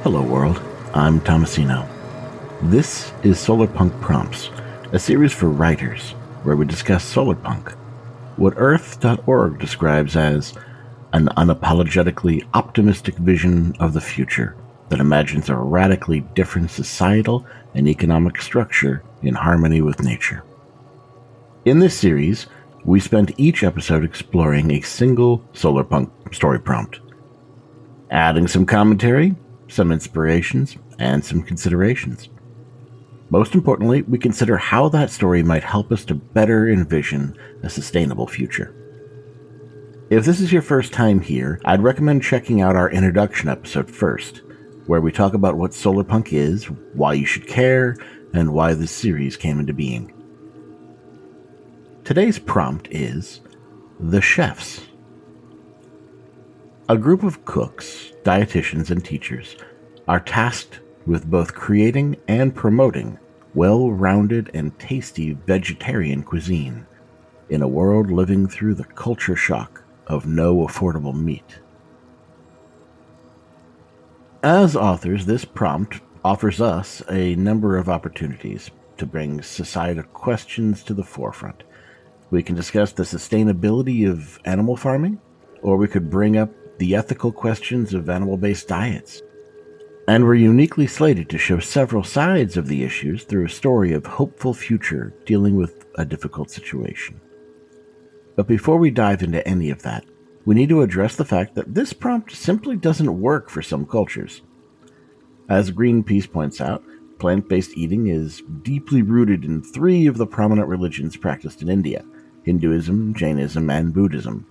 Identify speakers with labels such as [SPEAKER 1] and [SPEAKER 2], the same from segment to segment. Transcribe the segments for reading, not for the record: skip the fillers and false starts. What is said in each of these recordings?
[SPEAKER 1] Hello world, I'm Tomasino. This is Solarpunk Prompts, a series for writers where we discuss solarpunk, what Earth.org describes as an unapologetically optimistic vision of the future that imagines a radically different societal and economic structure in harmony with nature. In this series, we spent each episode exploring a single solarpunk story prompt, adding some commentary, some inspirations, and some considerations. Most importantly, we consider how that story might help us to better envision a sustainable future. If this is your first time here, I'd recommend checking out our introduction episode first, where we talk about what solarpunk is, why you should care, and why this series came into being. Today's prompt is The Chefs. A group of cooks, dietitians, and teachers are tasked with both creating and promoting well-rounded and tasty vegetarian cuisine in a world living through the culture shock of no affordable meat. As authors, this prompt offers us a number of opportunities to bring societal questions to the forefront. We can discuss the sustainability of animal farming, or we could bring up the ethical questions of animal-based diets. And we're uniquely slated to show several sides of the issues through a story of hopeful future dealing with a difficult situation. But before we dive into any of that, we need to address the fact that this prompt simply doesn't work for some cultures. As Greenpeace points out, plant-based eating is deeply rooted in three of the prominent religions practiced in India: Hinduism, Jainism, and Buddhism.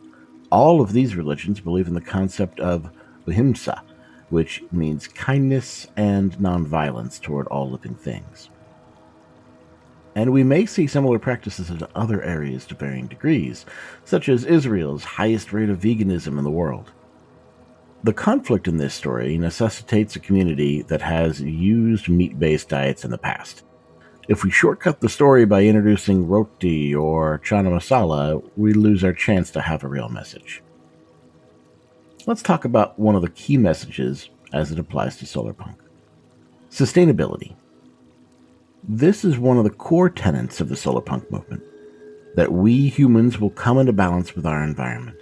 [SPEAKER 1] All of these religions believe in the concept of ahimsa, which means kindness and nonviolence toward all living things. And we may see similar practices in other areas to varying degrees, such as Israel's highest rate of veganism in the world. The conflict in this story necessitates a community that has used meat-based diets in the past. If we shortcut the story by introducing roti or chana masala, we lose our chance to have a real message. Let's talk about one of the key messages as it applies to solarpunk. Sustainability. This is one of the core tenets of the solarpunk movement, that we humans will come into balance with our environment.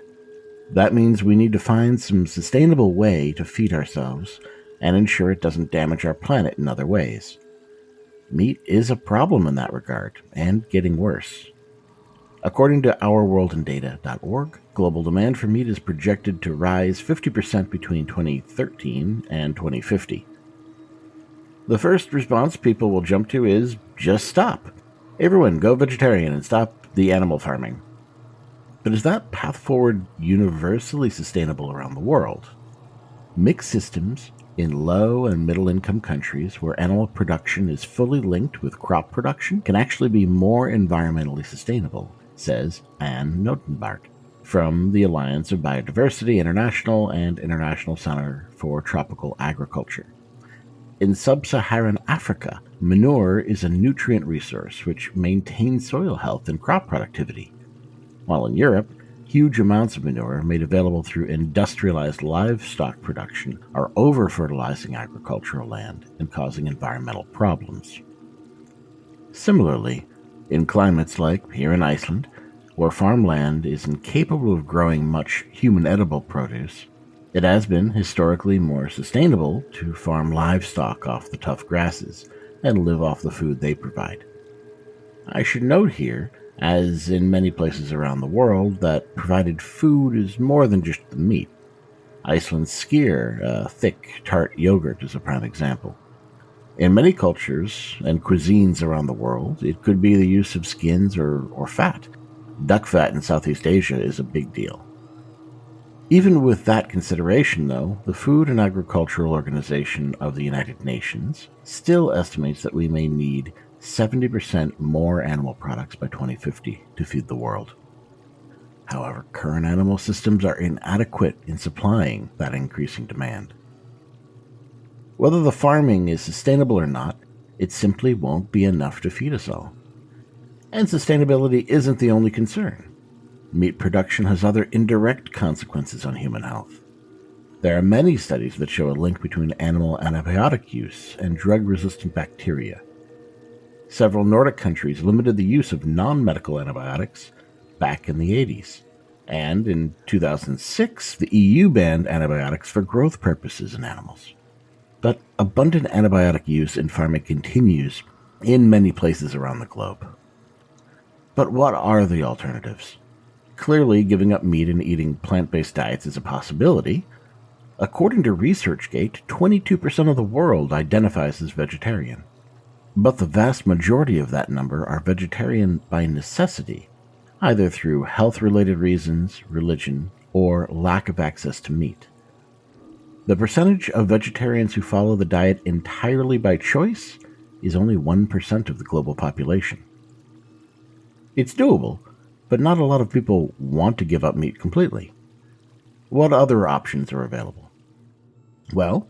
[SPEAKER 1] That means we need to find some sustainable way to feed ourselves and ensure it doesn't damage our planet in other ways. Meat is a problem in that regard, and getting worse. According to ourworldanddata.org, global demand for meat is projected to rise 50% between 2013 and 2050. The first response people will jump to is, just stop. Everyone go vegetarian and stop the animal farming. But is that path forward universally sustainable around the world? Mixed systems in low and middle income countries where animal production is fully linked with crop production can actually be more environmentally sustainable, says Anne Notenbart from the Alliance of Biodiversity International and International Center for Tropical Agriculture. In sub-Saharan Africa, manure is a nutrient resource which maintains soil health and crop productivity, while in Europe, huge amounts of manure made available through industrialized livestock production are over-fertilizing agricultural land and causing environmental problems. Similarly, in climates like here in Iceland, where farmland is incapable of growing much human-edible produce, it has been historically more sustainable to farm livestock off the tough grasses and live off the food they provide. I should note here, as in many places around the world, that provided food is more than just the meat. Iceland's skyr, a thick, tart yogurt, is a prime example. In many cultures and cuisines around the world, it could be the use of skins or fat. Duck fat in Southeast Asia is a big deal. Even with that consideration, though, the Food and Agricultural Organization of the United Nations still estimates that we may need 70% more animal products by 2050 to feed the world. However, current animal systems are inadequate in supplying that increasing demand. Whether the farming is sustainable or not, it simply won't be enough to feed us all. And sustainability isn't the only concern. Meat production has other indirect consequences on human health. There are many studies that show a link between animal antibiotic use and drug-resistant bacteria. Several Nordic countries limited the use of non-medical antibiotics back in the 80s. And in 2006, the EU banned antibiotics for growth purposes in animals. But abundant antibiotic use in farming continues in many places around the globe. But what are the alternatives? Clearly, giving up meat and eating plant-based diets is a possibility. According to ResearchGate, 22% of the world identifies as vegetarian. But the vast majority of that number are vegetarian by necessity, either through health-related reasons, religion, or lack of access to meat. The percentage of vegetarians who follow the diet entirely by choice is only 1% of the global population. It's doable, but not a lot of people want to give up meat completely. What other options are available? Well,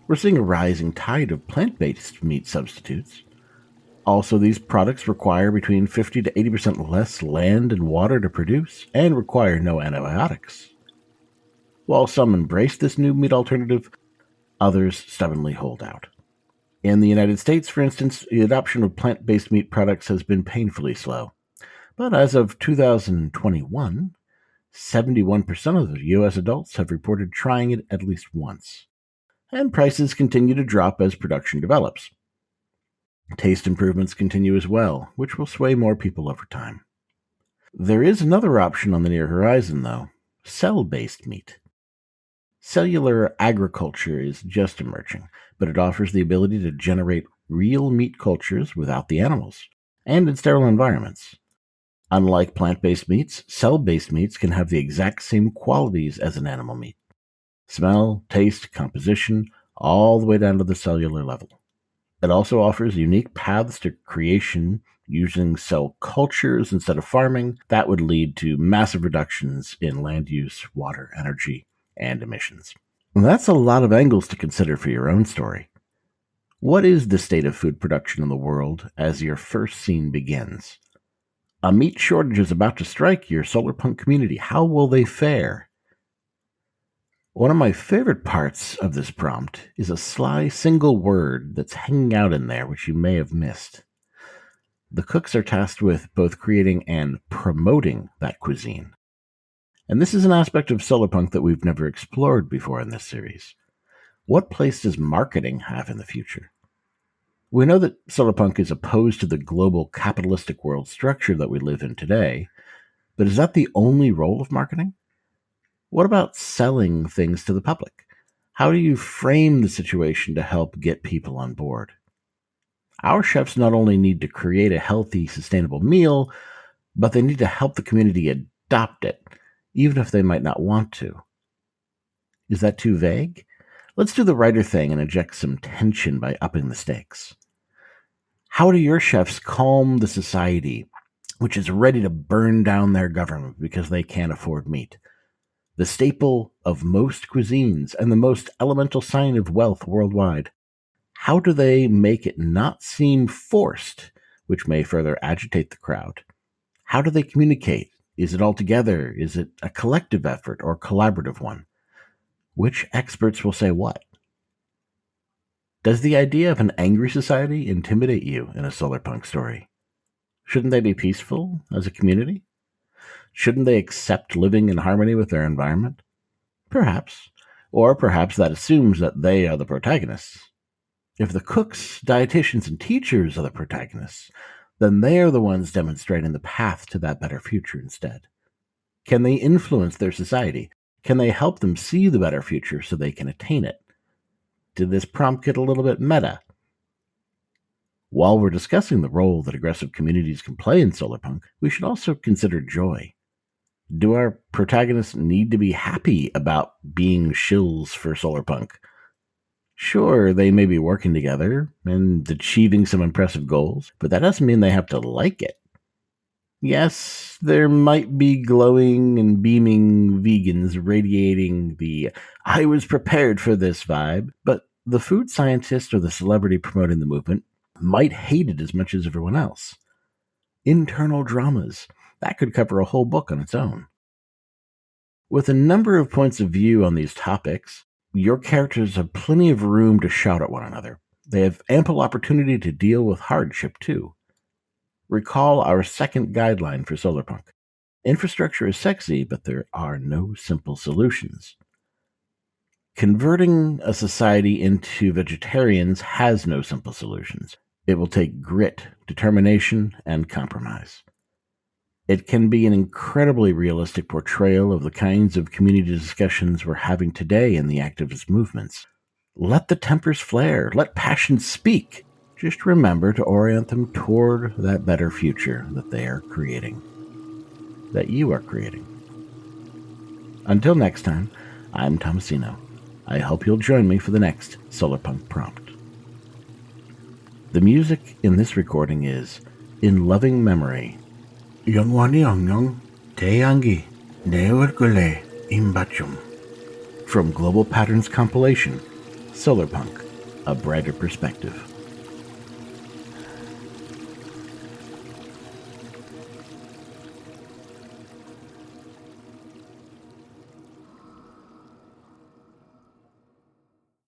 [SPEAKER 1] we're seeing a rising tide of plant-based meat substitutes. Also, these products require between 50 to 80% less land and water to produce and require no antibiotics. While some embrace this new meat alternative, others stubbornly hold out. In the United States, for instance, the adoption of plant-based meat products has been painfully slow. But as of 2021, 71% of the U.S. adults have reported trying it at least once. And prices continue to drop as production develops. Taste improvements continue as well, which will sway more people over time. There is another option on the near horizon, though: cell-based meat. Cellular agriculture is just emerging, but it offers the ability to generate real meat cultures without the animals, and in sterile environments. Unlike plant-based meats, cell-based meats can have the exact same qualities as an animal meat. Smell, taste, composition, all the way down to the cellular level. It also offers unique paths to creation using cell cultures instead of farming that would lead to massive reductions in land use, water, energy, and emissions. And that's a lot of angles to consider for your own story. What is the state of food production in the world as your first scene begins? A meat shortage is about to strike your solarpunk community. How will they fare? One of my favorite parts of this prompt is a sly single word that's hanging out in there, which you may have missed. The cooks are tasked with both creating and promoting that cuisine. And this is an aspect of solarpunk that we've never explored before in this series. What place does marketing have in the future? We know that solarpunk is opposed to the global capitalistic world structure that we live in today, but is that the only role of marketing? What about selling things to the public? How do you frame the situation to help get people on board? Our chefs not only need to create a healthy, sustainable meal, but they need to help the community adopt it, even if they might not want to. Is that too vague? Let's do the writer thing and inject some tension by upping the stakes. How do your chefs calm the society, which is ready to burn down their government because they can't afford meat? The staple of most cuisines and the most elemental sign of wealth worldwide. How do they make it not seem forced, which may further agitate the crowd? How do they communicate? Is it all together? Is it a collective effort or collaborative one? Which experts will say what? Does the idea of an angry society intimidate you in a solarpunk story? Shouldn't they be peaceful as a community? Shouldn't they accept living in harmony with their environment? Perhaps. Or perhaps that assumes that they are the protagonists. If the cooks, dietitians, and teachers are the protagonists, then they are the ones demonstrating the path to that better future instead. Can they influence their society? Can they help them see the better future so they can attain it? Did this prompt get a little bit meta? While we're discussing the role that aggressive communities can play in solarpunk, we should also consider joy. Do our protagonists need to be happy about being shills for solarpunk? Sure, they may be working together and achieving some impressive goals, but that doesn't mean they have to like it. Yes, there might be glowing and beaming vegans radiating the "I was prepared for this" vibe, but the food scientist or the celebrity promoting the movement might hate it as much as everyone else. Internal dramas. That could cover a whole book on its own. With a number of points of view on these topics, your characters have plenty of room to shout at one another. They have ample opportunity to deal with hardship, too. Recall our second guideline for solarpunk. Infrastructure is sexy, but there are no simple solutions. Converting a society into vegetarians has no simple solutions. It will take grit, determination, and compromise. It can be an incredibly realistic portrayal of the kinds of community discussions we're having today in the activist movements. Let the tempers flare. Let passions speak. Just remember to orient them toward that better future that they are creating, that you are creating. Until next time, I'm Tomasino. I hope you'll join me for the next Solarpunk prompt. The music in this recording is In Loving Memory. 영원히 안녕, 태양이, 얼굴에, 입맞. From Global Patterns compilation, Solarpunk, A Brighter Perspective.